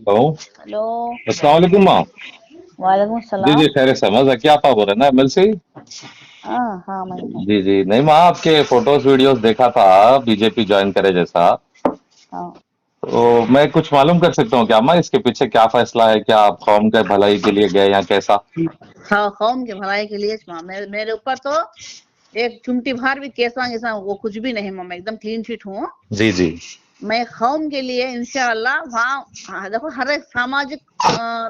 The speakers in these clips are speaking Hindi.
हेलो। हेलो। अस्सलाम वालेकुम माँ। वालेकुम जी जी सलाम। खैर से मजा क्या आप बोल रहे हैं ना एमएलसी। हाँ हाँ मैं हूँ। जी जी नहीं माँ आपके फोटोज वीडियोस देखा था बीजेपी ज्वाइन करे जैसा। हाँ तो मैं कुछ मालूम कर सकता हूँ क्या माँ इसके पीछे क्या फैसला है, क्या आप कौम के भलाई के लिए गए या कैसा। हाँ कौम के भलाई के लिए मेरे ऊपर तो एक चुमटी भर भी केस वांग वो कुछ भी नहीं। मैं एकदम क्लीन शीट हूँ। जी जी मैं कौम के लिए इंशाअल्लाह वहाँ। हाँ, देखो हर एक सामाजिक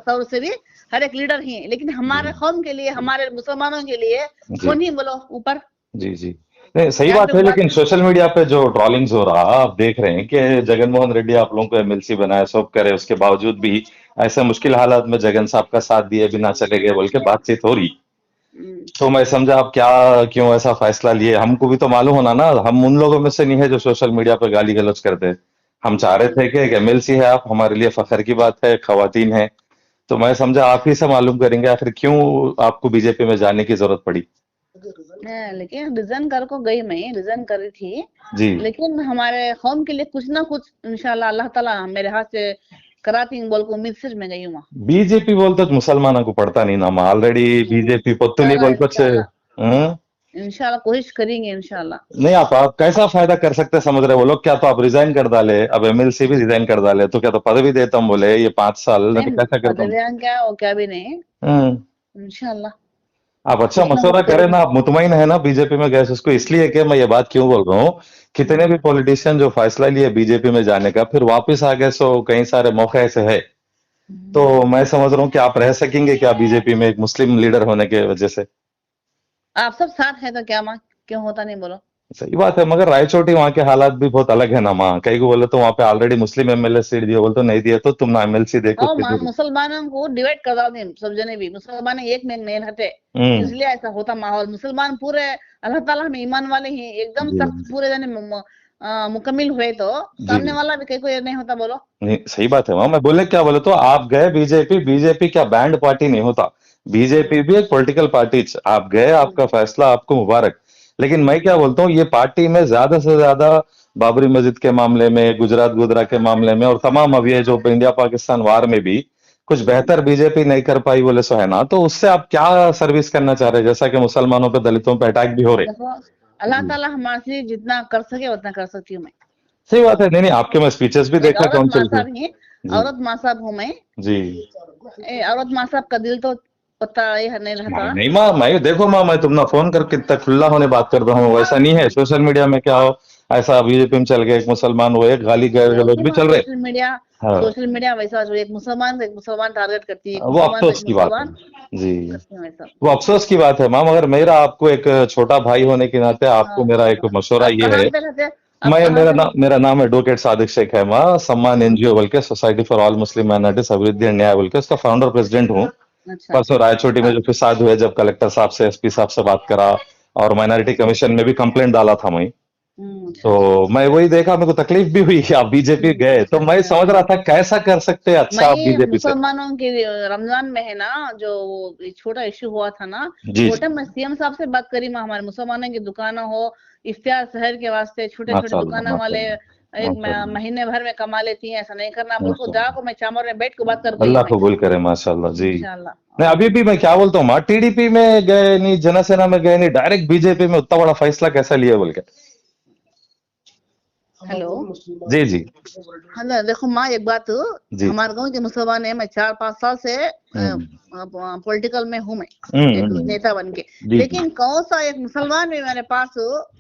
तौर से भी हर एक लीडर ही है, लेकिन हमारे कौम के लिए हमारे मुसलमानों के लिए जी कौन ही बोलो ऊपर। जी जी नहीं सही एक बात दो है, बात। लेकिन सोशल मीडिया पे जो ट्रोलिंग्स हो रहा आप देख रहे हैं कि जगन मोहन रेड्डी आप लोगों को एमएलसी बनाया, सब करे, उसके बावजूद भी ऐसे मुश्किल हालात में जगन साहब का साथ दिए बिना चले गए बोल के बातचीत हो रही। हम्म, तो मैं समझा आप क्या क्यों ऐसा फैसला लिए, हमको भी तो मालूम होना ना, हम उन लोगों में से नहीं है जो सोशल मीडिया पर गाली गलौज करते। हम चाह रहे थे कि एक एमएलसी है आप, हमारे लिए फखर की बात है, खवातीन है। तो मैं समझा आप ही से मालूम करेंगे आखिर क्यों आपको बीजेपी में जाने की जरूरत पड़ी। लेकिन रिजाइन कर को गई, मैं रिजाइन कर रही थी, जी लेकिन हमारे कौम के लिए कुछ ना कुछ इंशाल्लाह अल्लाह ताला मेरे हाथ से कराती बोल को उम्मीद से मैं गई हूँ वहाँ। बीजेपी बोलते तो मुसलमानों को पड़ता नहीं ना, ऑलरेडी बीजेपी पोतुली इंशाल्लाह बोल कुछ इंशाल्लाह इंशाल्लाह कोशिश करेंगे इंशाल्लाह। नहीं। आप कैसा फायदा कर सकते हैं समझ रहे वो लोग, क्या तो आप रिजाइन कर डाले, अब एमएलसी भी रिजाइन कर डाले तो क्या तो पदवी देता हूँ बोले ये 5 साल, नहीं तो नहीं कैसा करता हूँ। पदवियां क्या वो क्या भी नहीं। हम्म। इंशाल्लाह आप अच्छा कुछ ना मशवरा कुछ करें करेंगे। ना, आप मुतमईन है ना बीजेपी में गए, उसको इसलिए कि मैं ये बात क्यों बोल रहा हूँ, कितने भी पॉलिटिशियन जो फैसला लिए बीजेपी में जाने का फिर वापस आ गए, सो कई सारे मौके ऐसे है। तो मैं समझ रहा हूँ कि आप रह सकेंगे क्या बीजेपी में एक मुस्लिम लीडर होने के वजह से। आप सब साथ है तो क्या माँ क्यों होता नहीं बोलो। सही बात है, मगर रायचोटी वहाँ के हालात भी बहुत अलग है ना माँ, कई को बोले तो वहाँ पे ऑलरेडी मुस्लिम एमएलए सीट दिए, बोले तो नहीं दिए तो तुम ना एमएलसी दे के और सीट माँ दे। मुसलमानों को डिवाइड कर दाते सब जने भी मुसलमान एक में नहीं रहते, हम्म। इसलिए ऐसा होता माहौल। मुसलमान पूरे अल्लाह ताला में ईमान वाले ही एकदम जी सख्त पूरे जने मुकम्मिल हुए तो जी सामने वाला भी कहीं को ये नहीं होता बोलो। नहीं सही बात है माँ, मैं बोले क्या बोले तो आप गए बीजेपी, बीजेपी क्या बैंड पार्टी नहीं होता, बीजेपी भी एक पॉलिटिकल पार्टी। आप गए, आपका फैसला, आपको मुबारक। लेकिन मैं क्या बोलता हूँ, ये पार्टी में ज्यादा से ज्यादा बाबरी मस्जिद के मामले में, गुजरात गुजरा के मामले में और तमाम अब ये जो इंडिया पाकिस्तान वार में भी कुछ बेहतर बीजेपी नहीं कर पाई बोले सो है ना, तो उससे आप क्या सर्विस करना चाह रहे हैं, जैसा कि मुसलमानों पे दलितों पे अटैक भी हो रहे। देखो अल्लाह ताला हमारे से जितना कर सके उतना कर सकती हूँ मैं। सही बात है, नहीं नहीं आपके मैं स्पीचेस भी एक देखा औरत काउंसिल के। मासाब ही, जी औरत मासाब हूँ मैं। जी औरत मासाब का दिल तो पता ये नहीं रहता। नहीं नहीं माँ, मैं देखो माँ, मैं तुम ना फोन करके इतना खुला होने बात कर रहा हूँ, वैसा नहीं है सोशल मीडिया में क्या हो, ऐसा बीजेपी में चल गए एक मुसलमान वो एक गाली गलौज देखो भी माँ चल रहे। हाँ सोशल मीडिया वैसा जो एक मुसलमान टारगेट करती है, एक वो मुसलमान को अफसोस एक की बात है। मुसलमान जी करती है वैसा। वो अफसोस की बात है माँ, मगर मेरा आपको एक छोटा भाई होने के नाते हाँ आपको मेरा हाँ एक हाँ। मशवरा आप ये कहाँ है। पे रहते? आप कहाँ से हैं? मेरा नाम एडवोकेट सादिक शेख है माँ, सम्मान एनजीओ बोल के, society for all Muslim minorities अभिवृद्धि एंड न्याय बोल के उसका फाउंडर प्रेसिडेंट हूँ। अच्छा परसों रायचोटी में जो फिसाद हुए, जब कलेक्टर साहब से एसपी साहब से बात करा और माइनॉरिटी कमीशन में भी कंप्लेंट डाला था मैं, अच्छा अच्छा। तो मैं वही देखा, मेरे को तकलीफ भी हुई कि आप बीजेपी गए, तो मैं समझ रहा था कैसा कर सकते हैं अच्छा आप मैं बीजेपी से। मुसलमानों के रमजान में है ना, जो वो छोटा इश्यू हुआ था ना, जी वो जी टाइम मैं सीएम साहब से बात करी। मैं हमारे मुसलमानों की दुकानें हो, इफ्तियार शहर के वास्ते छोटे छोटे माशाल्लाह दुकानों वाले माशाल्लाह एक माशाल्लाह महीने भर में कमा लेती हैं, ऐसा नहीं करना बोल को माशाल्लाह। जाको मैं चामर में बैठ के बात कर गई हूँ अल्लाह मैं। कबूल करे माशाल्लाह जी। इंशाल्लाह नहीं हाँ। अभी भी मैं क्या बोलता हूँ माँ, टीडीपी में गए नहीं, जनसेना में गए नहीं, डायरेक्ट बीजेपी में उतना बड़ा फैसला कैसा लिया बोल के। हेलो। जी जी हेलो देखो माँ एक बात, जी हमारे गांव के मुसलमान है, मैं 4-5 साल से हम्म पॉलिटिकल में हूँ मैं, एक हम्म। नेता बन के। जी जी लेकिन कौन सा एक मुसलमान भी मेरे पास,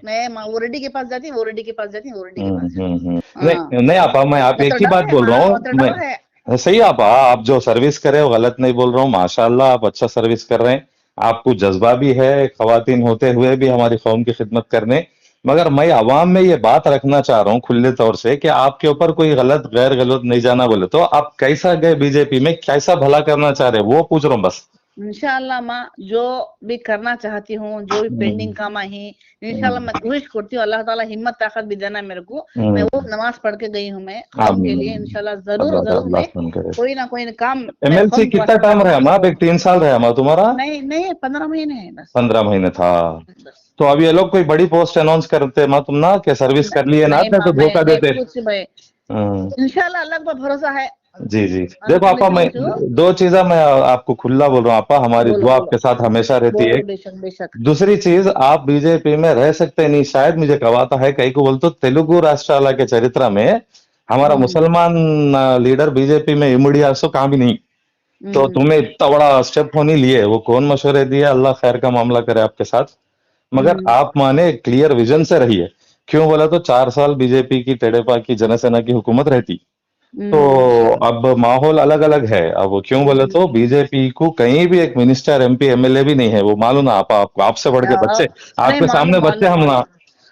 मैं वो रेड्डी के पास जाती हूँ, वो रेड्डी के पास जाती हूँ, वो रेड्डी के पास जाती हूँ। हाँ नहीं नहीं आपा, मैं आप वो एक तो ही डर बात है बोल माँ, रहा वो तो हूँ डर है। मैं। सही आप जो सर्विस कर रहे हो गलत नहीं बोल रहा हूँ, माशाल्लाह आप अच्छा सर्विस कर रहे हैं, आपको जज्बा भी है खवातीन होते हुए भी हमारी कौम की खिदमत करने। मगर मैं अवाम में ये बात रखना चाह रहा हूँ खुले तौर से कि आपके ऊपर कोई गलत गैर गलत नहीं जाना बोले तो आप कैसा गए बीजेपी में, कैसा भला करना चाह रहे हैं वो पूछ रहा हूँ बस। इंशाल्लाह माँ जो भी करना चाहती हूँ, जो भी पेंडिंग काम है, इंशाल्लाह मैं कोशिश करती हूँ, अल्लाह ताला हिम्मत ताकत भी देना मेरे को। मैं वो नमाज पढ़ के गई हूँ मैं कौम के लिए, आमीन। इंशाल्लाह जरूर अल्लाह जरूर अल्लाह मैं सुन करे। कोई ना कोई काम मेरे एमएलसी कौम के कितना वास्ते मैं टाइम रहा करूंगी। माँ, अब एक 3 साल रहा माँ तुम्हारा। नहीं नहीं 15 महीने है बस। 15 महीने था। बस तो अब ये लोग कोई बड़ी पोस्ट अनाउंस करते माँ तुम ना, कि सर्विस कर लिए ना नहीं तो माँ धोखा मैं देते। कुछ मैं हम्म। इंशाल्लाह अल्लाह पर भरोसा है। जी जी देखो आपा, मैं दो चीजें मैं आपको खुला बोल रहा हूँ आपा, हमारी बोलो दुआ बोलो आपके साथ हमेशा रहती है। बोलो, बेशक बेशक। दूसरी चीज, आप बीजेपी में रह सकते नहीं, शायद मुझे कवाता है कई को बोलते तेलुगु राष्ट्राला के चरित्र में हमारा मुसलमान लीडर बीजेपी में इमुड़ी आसो कहाँ भी नहीं। तो तुम्हें इतना बड़ा स्टेप होने लिए वो कौन मशवरे दिए, अल्लाह खैर का मामला करे आपके साथ। मगर आप माने क्लियर विजन से रहिए। क्यों बोला तो 4 साल बीजेपी की तेडेपा की जनसेना की हुकूमत रहती, तो अब माहौल अलग अलग है। अब क्यों बोले तो बीजेपी को कहीं भी एक मिनिस्टर एमपी एमएलए भी नहीं है, वो मालूम ना आप आपसे बढ़ के बच्चे, नहीं आपके सामने मालूम बच्चे मालूम हमला मालूम।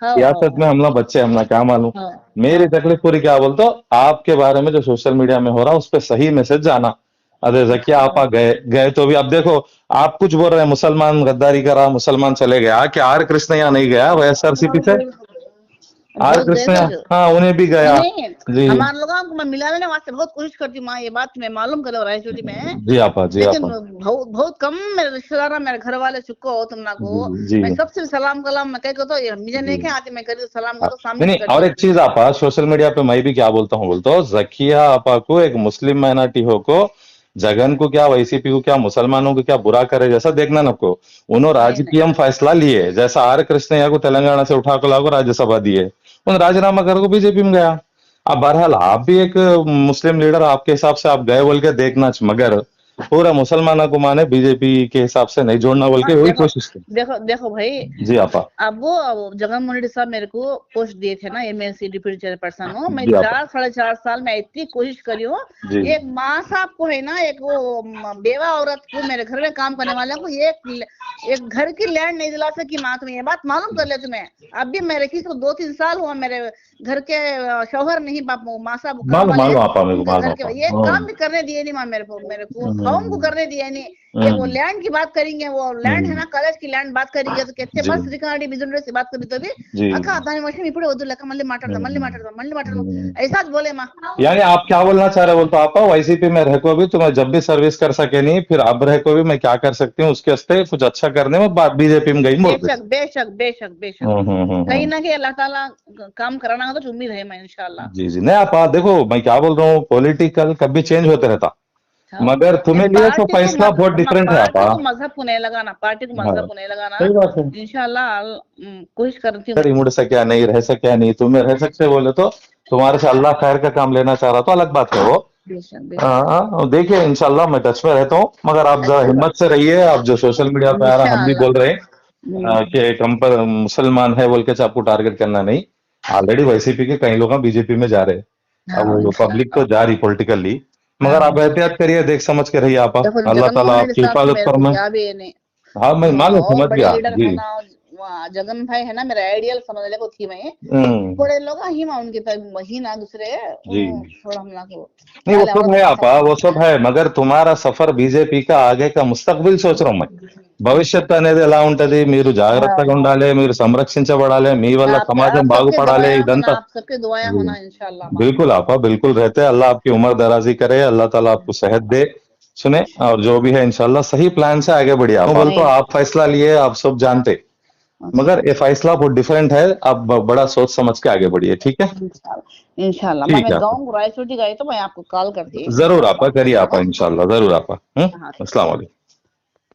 हाँ हाँ सियासत में हमला बच्चे हमला क्या मालूम। हाँ मेरी हाँ तकलीफ पूरी क्या बोलते हो, आपके बारे में जो सोशल मीडिया में हो रहा है उस पर सही मैसेज जाना। अरे जकिया आप गए गए तो भी अब देखो, आप कुछ बोल रहे हैं मुसलमान गद्दारी करा, मुसलमान चले गया, क्या आर कृष्णया नहीं गया वाईएसआरसीपी से? आर बहुत गए कृष्णया, थे जो। हाँ उन्हें भी नहीं गया। नहीं, जी हमारे लोगों को मैं मिलाने ने वास्ते बहुत कोशिश करती हूँ माँ, ये बात मैं मालूम करो रायचूरी में। जी आपा, जी लेकिन आपा, बहुत बहुत कम मेरे रिश्तेदार मेरे घर वाले चुको हो तुम ना को। जी जी मैं सबसे सलाम कलाम मैं कह तो ये मुझे नहीं जी। क्या आती, मैं करी सलाम हाँ, करो सामने नहीं से नहीं, करती और हूँ। एक चीज आपा, सोशल मीडिया पे मैं भी क्या बोलता हूँ बोलता हूँ, जकिया आपा को एक मुस्लिम माइनॉरिटी हो को जगन को क्या वैसीपी को क्या मुसलमानों को क्या बुरा करे जैसा देखना नको। उन्होंने नहीं नहीं राजकीय फैसला लिए, जैसा आर कृष्णया को तेलंगाना से उठा को लागो राज्यसभा दिए, उन राजीनामा कर को बीजेपी में गया। अब बहरहाल आप भी एक मुस्लिम लीडर, आपके हिसाब से आप गए बोल के देखना, मगर पूरा मुसलमानों को माने बीजेपी के हिसाब से नहीं जोड़ना बोल के वही देखो कोशिश की। देखो देखो भाई, जी आपा, अब वो जगनमोहन रेड्डी साहब मेरे को पोस्ट दिए थे ना एमएलसी डिप्टी चेयरपर्सन हूँ मैं, जी आपा, 4 साढ़े 4 साल में इतनी कोशिश करी हूँ। जी एक माँ साहब को है ना, एक वो बेवा औरत को मेरे घर में काम करने वाले को एक घर की लैंड नहीं दिला सकी माँ, तुम्हें ये बात मालूम कर ले तुम्हें। अब भी मेरे की तो 2-3 साल हुआ, मेरे घर के शौहर नहीं माँ साहब काम मालूम वाले मालूम आपा, मेरे को उनके मालूम घर आपा। के ये काम भी करने दिए नहीं माँ, मेरे को कौन को करने दिए नहीं। एक वो लैंड की बात करेंगे, वो लैंड है ना कॉलेज की लैंड बात करेंगे तो कहते जी बस रिकॉर्ड बिजनेस से बात करी तो भी जी अक्का దాని విషయం ఇప్పుడు వద్దు లెక్క మళ్ళీ మాట్లాడదాం हम्म। ऐसा बोले माँ। यानी आप क्या बोलना चाह रहे हो बोलते आपा, वाईसीपी में रह को भी तुम्हें जब भी सर्विस कर सके नहीं, फिर अब रह को भी मैं क्या कर सकती हूँ उसके वास्ते कुछ अच्छा करने में बीजेपी में गई बोल रही। बेशक बेशक बेशक बेशक, कहीं ना कहीं अल्लाह ताला काम कराना तो उम्मीद है मैं इंशाल्लाह। जी जी नहीं आपा, देखो मैं क्या बोल रहा हूँ, पॉलिटिकल कभी चेंज होते रहता, मगर तुम्हें लिए तो फैसला बहुत डिफरेंट है आपा। पार्टी को मजहब को नहीं लगाना, पार्टी को हाँ मजहब को नहीं लगाना। सही बात है। इंशाल्लाह कोशिश करती हूँ। सर मुड़ सके नहीं, रह सके नहीं, तुम्हें रह सकते बोले तो तुम्हारे से अल्लाह खैर का काम लेना चाह रहा तो अलग बात है वो। बेशक बेशक, हाँ देखिए इंशाल्लाह मैं टच में रहता हूँ, मगर आप जरा अच्छी हिम्मत बात से रहिए। आप जो सोशल मीडिया पे आ रहा हम भी इंशाल्लाह। बोल रहे हैं कि एक हम पर मुसलमान है बोल के आपको टारगेट करना नहीं। ऑलरेडी वाईसीपी के कई लोग बीजेपी में जा रहे हैं, हाँ अब पब्लिक तो इंशाल्लाह। जा रही पॉलिटिकली, मगर हाँ आप एहतियात करिए, देख समझ के रहिए आप, देखो अल्लाह ताला जगनमोहन रेड्डी आपकी साहब तो हिफाजत मेरे को फरमाए। क्या भी है नहीं, हाँ मैं मालूम और समझ बड़े गया लीडर है जी। ना, जगन भाई है ना मेरा आइडियल समझ ले को थी मैं। हम्म। थोड़े लोग ही मां उनके वही ना दूसरे जी थोड़ा हमला को नहीं वो सब है आपा, वो सब है, मगर तुम्हारा सफर बीजेपी का आगे का मुस्तकबिल सोच रहा हूँ मैं। భవిష్యత్తు అనేది ఎలా ఉంటది, మీరు జాగ్రత్తగా ఉండాలి, మీరు సంరక్షించబడాలి, మీ వల్ల आप సమాజం सबके బాగుపడాలి, दुआया होना, ఇదంతా। आप सबके दुआया जी होना इंशाल्लाह माँ। बिल्कुल आपा, बिल्कुल रहते हैं, अल्लाह आपकी उम्र दराजी करे, अल्लाह ताला आपको सेहत दे। सुने, और जो भी है इंशाल्लाह सही प्लान से आगे बढ़िए। आप बोल तो नहीं आप फैसला लिए, आप सब जानते, अच्छा मगर ये फैसला बहुत डिफरेंट है, आप बड़ा सोच समझ के आगे बढ़िए, ठीक है। इंशाल्लाह इंशाल्लाह माँ, ठीक मैं है आपा, गाँव रायचूटी गई तो मैं आपको कॉल करती जरूर आपा करिए इंशाल्लाह। आपा, इंशाल्लाह जरूर आपा। हाँ अस्सलाम वालेकुम।